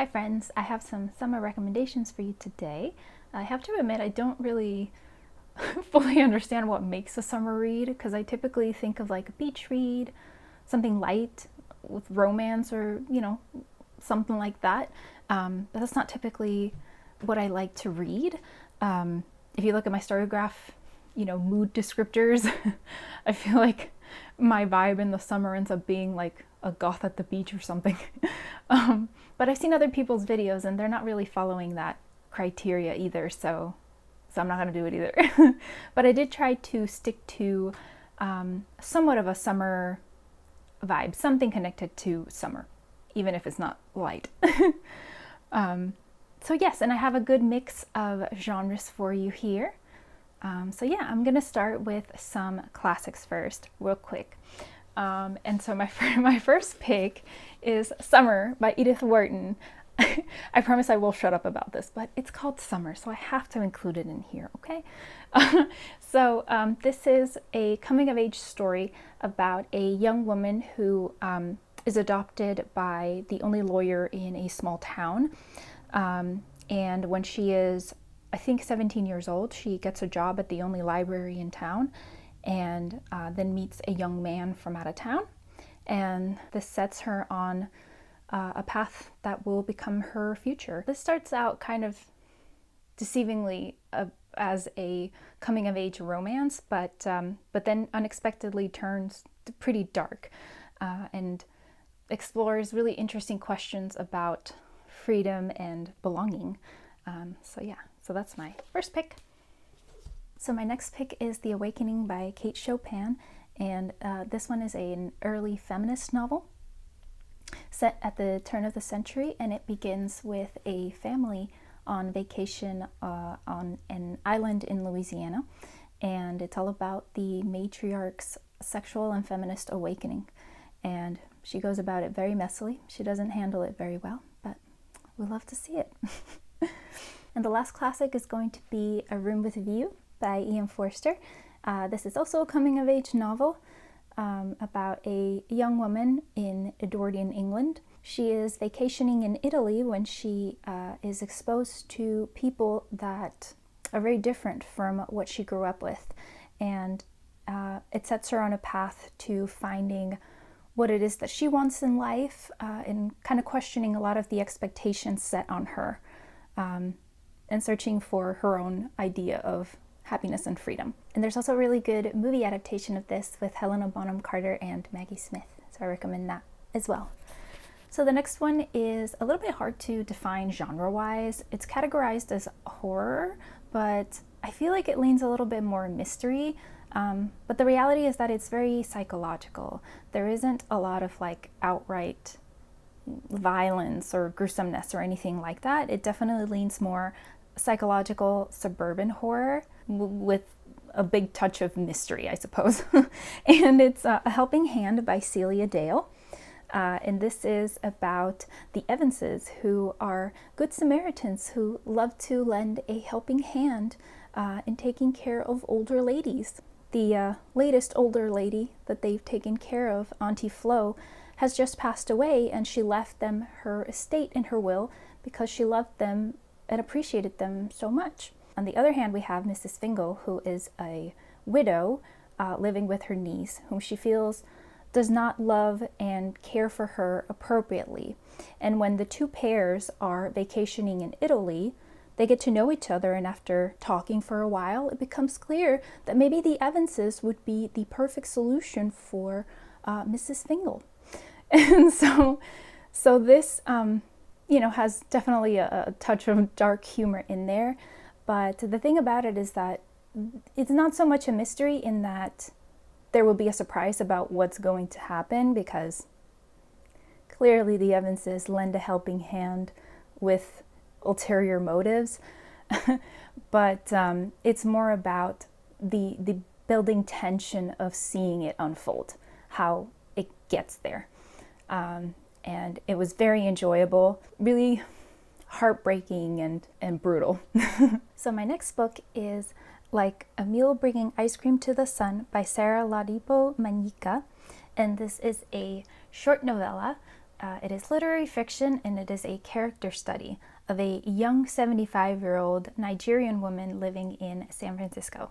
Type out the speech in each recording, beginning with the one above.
Hi friends, I have some summer recommendations for you today. I have to admit I don't really fully understand what makes a summer read because I typically think of like a beach read, something light with romance or, something like that. But that's not typically what I like to read. If you look at my Storygraph, mood descriptors, I feel like my vibe in the summer ends up being like a goth at the beach or something. But I've seen other people's videos and they're not really following that criteria either, so I'm not going to do it either. But I did try to stick to somewhat of a summer vibe, something connected to summer, even if it's not light. So yes, and I have a good mix of genres for you here. So yeah, I'm gonna start with some classics first, real quick. And so my first pick is Summer by Edith Wharton. I promise I will shut up about this, but it's called Summer, so I have to include it in here, okay? So this is a coming-of-age story about a young woman who is adopted by the only lawyer in a small town. And when she is, I think, 17 years old, she gets a job at the only library in town and then meets a young man from out of town. And this sets her on a path that will become her future. This starts out kind of deceivingly as a coming-of-age romance, but then unexpectedly turns pretty dark and explores really interesting questions about freedom and belonging. So that's my first pick. So my next pick is The Awakening by Kate Chopin, and this one is an early feminist novel set at the turn of the century, and it begins with a family on vacation on an island in Louisiana, and it's all about the matriarch's sexual and feminist awakening, and she goes about it very messily. She doesn't handle it very well, but we love to see it. And the last classic is going to be A Room with a View by Ian Forster. This is also a coming-of-age novel about a young woman in Edwardian England. She is vacationing in Italy when she is exposed to people that are very different from what she grew up with. And it sets her on a path to finding what it is that she wants in life and kind of questioning a lot of the expectations set on her and searching for her own idea of happiness and freedom. And there's also a really good movie adaptation of this with Helena Bonham Carter and Maggie Smith, so I recommend that as well. So the next one is a little bit hard to define genre-wise. It's categorized as horror, but I feel like it leans a little bit more mystery. But the reality is that it's very psychological. There isn't a lot of like outright violence or gruesomeness or anything like that. It definitely leans more psychological suburban horror with a big touch of mystery, I suppose. And it's A Helping Hand by Celia Dale. And this is about the Evanses, who are good Samaritans who love to lend a helping hand in taking care of older ladies. The latest older lady that they've taken care of, Auntie Flo, has just passed away, and she left them her estate in her will because she loved them and appreciated them so much. On the other hand, we have Mrs. Fingal, who is a widow living with her niece, whom she feels does not love and care for her appropriately. And when the two pairs are vacationing in Italy, they get to know each other, and after talking for a while, it becomes clear that maybe the Evanses would be the perfect solution for Mrs. Fingal. And so this, has definitely a touch of dark humor in there. But the thing about it is that it's not so much a mystery in that there will be a surprise about what's going to happen, because clearly the Evanses lend a helping hand with ulterior motives. But it's more about the building tension of seeing it unfold, how it gets there. And it was very enjoyable, really heartbreaking and brutal. So my next book is Like a Mule Bringing Ice Cream to the Sun by Sarah Ladipo Manyika. And this is a short novella It is literary fiction, and it is a character study of a young 75-year-old Nigerian woman living in San Francisco.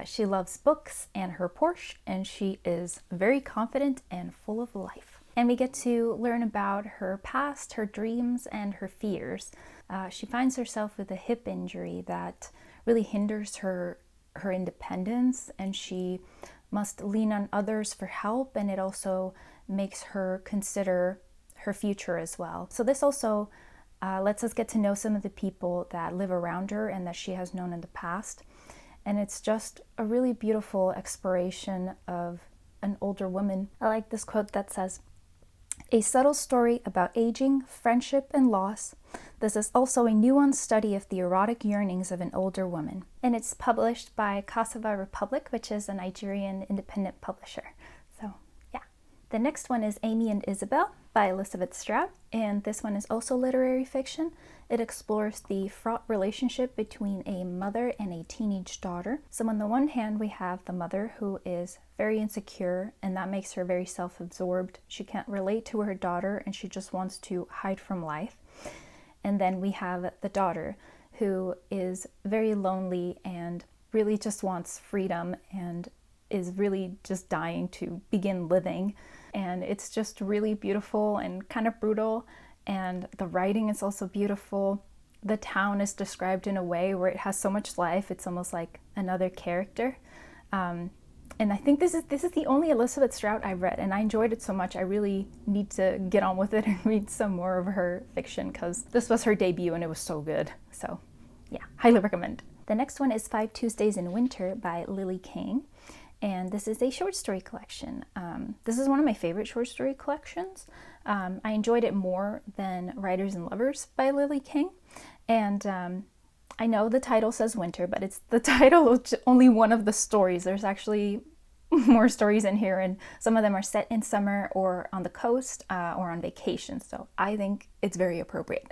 She loves books and her Porsche, and she is very confident and full of life. And we get to learn about her past, her dreams, and her fears. She finds herself with a hip injury that really hinders her independence, and she must lean on others for help, and it also makes her consider her future as well. So this also lets us get to know some of the people that live around her and that she has known in the past. And it's just a really beautiful exploration of an older woman. I like this quote that says, "A subtle story about aging, friendship, and loss. This is also a nuanced study of the erotic yearnings of an older woman." And it's published by Kazuo Republic, which is a Nigerian independent publisher. So yeah. The next one is Amy and Isabelle by Elizabeth Strout, and this one is also literary fiction. It explores the fraught relationship between a mother and a teenage daughter. So on the one hand, we have the mother who is very insecure, and that makes her very self-absorbed. She can't relate to her daughter, and she just wants to hide from life. And then we have the daughter who is very lonely and really just wants freedom and is really just dying to begin living. And it's just really beautiful and kind of brutal. And the writing is also beautiful. The town is described in a way where it has so much life. It's almost like another character. And I think this is the only Elizabeth Strout I've read, and I enjoyed it so much. I really need to get on with it and read some more of her fiction, because this was her debut and it was so good. So yeah, highly recommend. The next one is 5 Tuesdays in Winter by Lily King, and this is a short story collection. This is one of my favorite short story collections. I enjoyed it more than Writers and Lovers by Lily King, and I know the title says winter, but it's the title of only one of the stories. There's actually more stories in here, and some of them are set in summer or on the coast or on vacation. So I think it's very appropriate.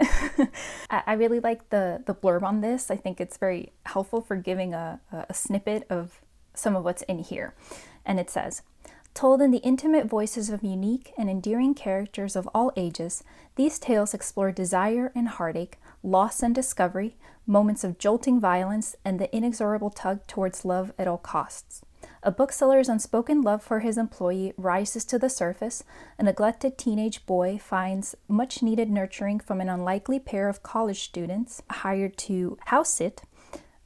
I really like the blurb on this. I think it's very helpful for giving a snippet of some of what's in here. And it says, "Told in the intimate voices of unique and endearing characters of all ages, these tales explore desire and heartache, loss and discovery, moments of jolting violence, and the inexorable tug towards love at all costs. A bookseller's unspoken love for his employee rises to the surface. A neglected teenage boy finds much needed nurturing from an unlikely pair of college students hired to house it.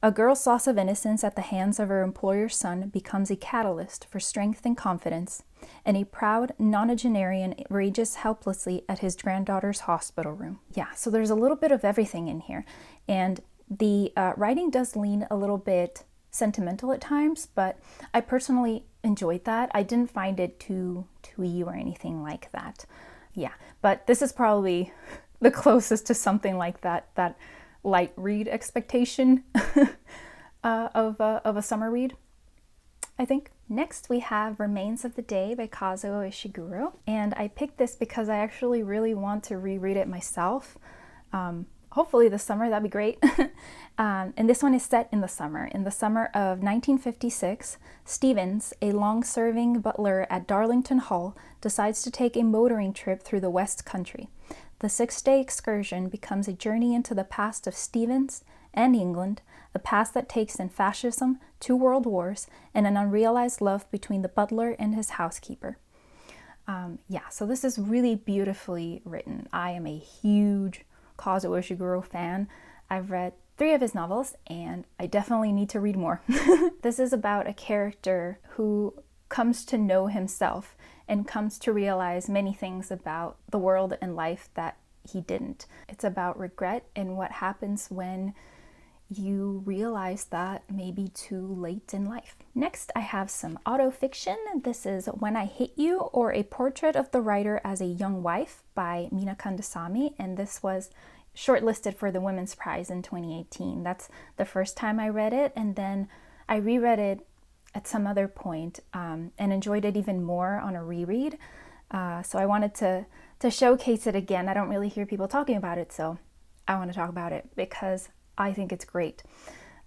A girl's loss of innocence at the hands of her employer's son becomes a catalyst for strength and confidence, and a proud nonagenarian rages helplessly at his granddaughter's hospital room." Yeah, so there's a little bit of everything in here, and the writing does lean a little bit sentimental at times, but I personally enjoyed that. I didn't find it too twee or anything like that. Yeah, but this is probably the closest to something like that light read expectation of a summer read, I think. Next we have Remains of the Day by Kazuo Ishiguro, and I picked this because I actually really want to reread it myself. Hopefully this summer, that'd be great. And this one is set in the summer. In the summer of 1956, Stevens, a long-serving butler at Darlington Hall, decides to take a motoring trip through the West Country. The 6-day excursion becomes a journey into the past of Stevens and England, a past that takes in fascism, 2 world wars, and an unrealized love between the butler and his housekeeper. Yeah, so this is really beautifully written. I am a huge Kazuo Ishiguro fan. I've read 3 of his novels, and I definitely need to read more. This is about a character who comes to know himself and comes to realize many things about the world and life that he didn't. It's about regret and what happens when you realize that maybe too late in life. Next, I have some autofiction. This is When I Hit You, or A Portrait of the Writer as a Young Wife by Meena Kandasami, and this was shortlisted for the Women's Prize in 2018. That's the first time I read it, and then I reread it at some other point and enjoyed it even more on a reread. So I wanted to showcase it again. I don't really hear people talking about it, so I want to talk about it because I think it's great.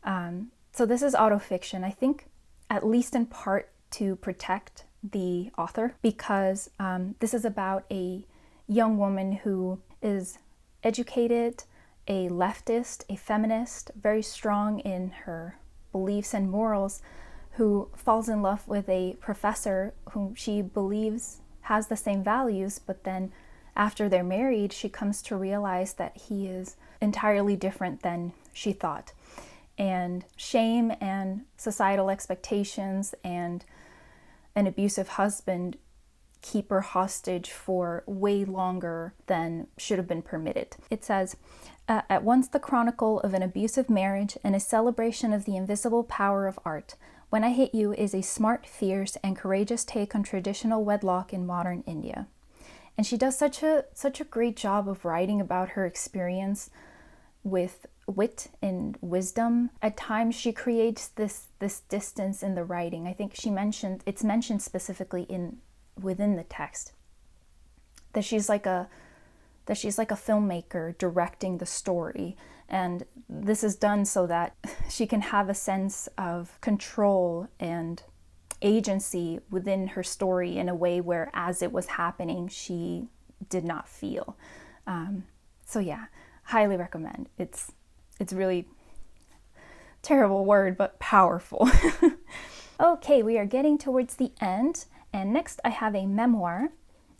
So this is autofiction, I think, at least in part to protect the author, because this is about a young woman who is educated, a leftist, a feminist, very strong in her beliefs and morals, who falls in love with a professor whom she believes has the same values, but then after they're married, she comes to realize that he is entirely different than she thought. And shame and societal expectations and an abusive husband keep her hostage for way longer than should have been permitted. It says, at once the chronicle of an abusive marriage and a celebration of the invisible power of art, When I Hate You is a smart, fierce, and courageous take on traditional wedlock in modern India. And she does such a great job of writing about her experience with wit and wisdom. At times she creates this distance in the writing. I think it's mentioned specifically within the text that she's like a filmmaker directing the story, and this is done so that she can have a sense of control and agency within her story in a way where as it was happening she did not feel. So yeah, highly recommend. It's really terrible word, but powerful. Okay, we are getting towards the end, and next I have a memoir.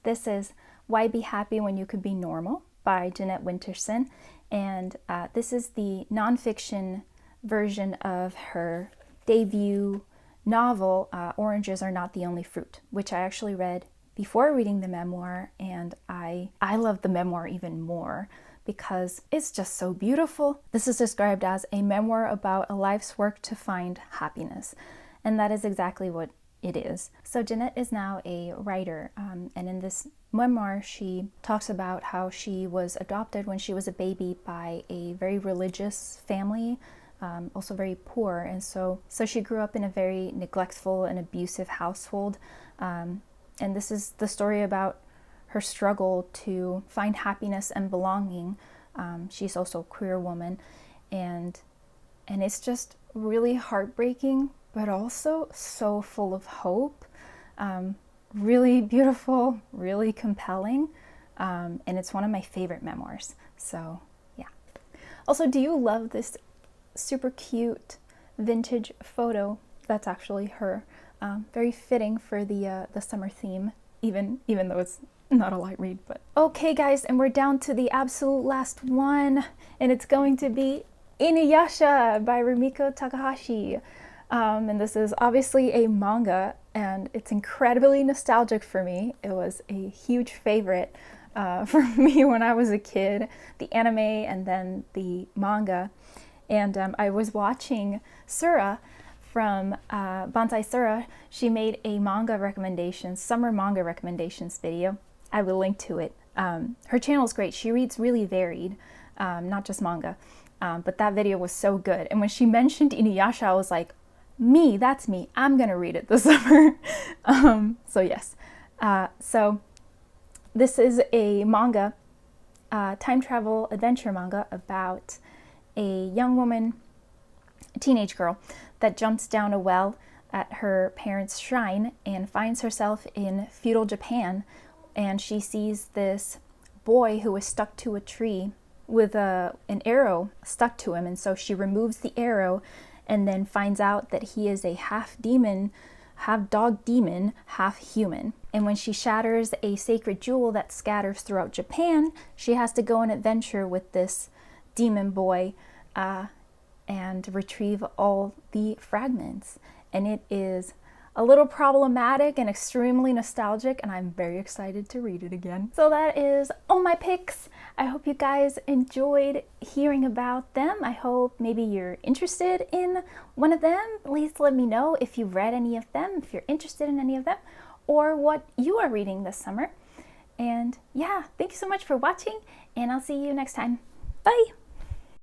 This is Why Be Happy When You Could Be Normal by Jeanette Winterson, and this is the nonfiction version of her debut novel, Oranges Are Not the Only Fruit, which I actually read before reading the memoir, and I love the memoir even more because it's just so beautiful. This is described as a memoir about a life's work to find happiness, and that is exactly what it is. So Jeanette is now a writer, and in this memoir she talks about how she was adopted when she was a baby by a very religious family, also very poor, and so she grew up in a very neglectful and abusive household, and this is the story about her struggle to find happiness and belonging. She's also a queer woman, and it's just really heartbreaking, but also so full of hope. Really beautiful, really compelling, and it's one of my favorite memoirs. So yeah. Also, do you love this super cute vintage photo? That's actually her. Very fitting for the summer theme, even though it's not a light read. But okay guys, and we're down to the absolute last one, and it's going to be Inu Yasha by Rumiko Takahashi. And this is obviously a manga, and it's incredibly nostalgic for me. It was a huge favorite for me when I was a kid, the anime and then the manga. And I was watching Sura from Banzai Sura. She made a summer manga recommendations video. I will link to it. Her channel is great. She reads really varied, not just manga. But that video was so good. And when she mentioned Inu Yasha, I was like, that's me. I'm gonna read it this summer. So yes. So this is a manga, time travel adventure manga about a young woman, a teenage girl, that jumps down a well at her parents' shrine and finds herself in feudal Japan, and she sees this boy who is stuck to a tree with an arrow stuck to him, and so she removes the arrow and then finds out that he is a half demon, half dog demon, half human. And when she shatters a sacred jewel that scatters throughout Japan, she has to go on an adventure with this demon boy and retrieve all the fragments. And it is a little problematic and extremely nostalgic, and I'm very excited to read it again. So that is all my picks. I hope you guys enjoyed hearing about them. I hope maybe you're interested in one of them. Please let me know if you've read any of them, if you're interested in any of them, or what you are reading this summer. And yeah, thank you so much for watching, and I'll see you next time. Bye!